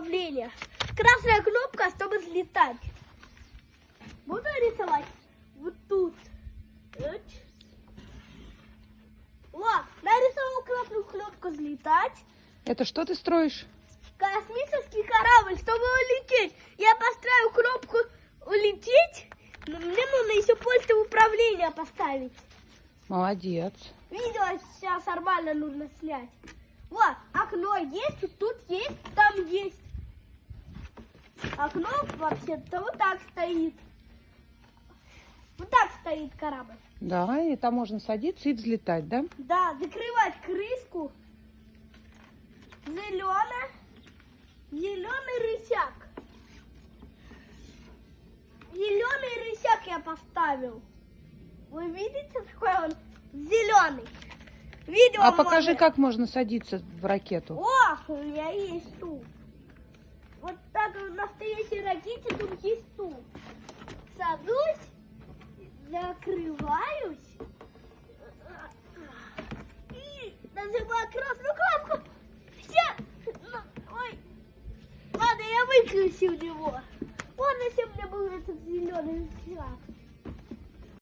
управления. Красная кнопка, чтобы взлетать. Буду рисовать вот тут. Вот, нарисовал красную кнопку взлетать. Это что ты строишь? Космический корабль, чтобы улететь. Я поставил кнопку улететь, но мне нужно еще пульт управления поставить. Молодец. Видео сейчас нормально нужно снять. Вот, окно есть, тут есть, там есть. Окно вообще-то вот так стоит. Вот так стоит корабль. Да, и там можно садиться и взлетать, да? Да, закрывать крышку. Зеленый рычаг. Зеленый рычаг я поставил. Вы видите, какой он зеленый? Видео А покажи, как можно садиться в ракету. О, у меня есть стул. Вот так в настоящей ракете тут есть стул. Сажусь, закрываюсь и нажимаю красную кнопку. Все. Ой. Ладно, я выключил его. Вот зачем мне был этот зеленый рычаг.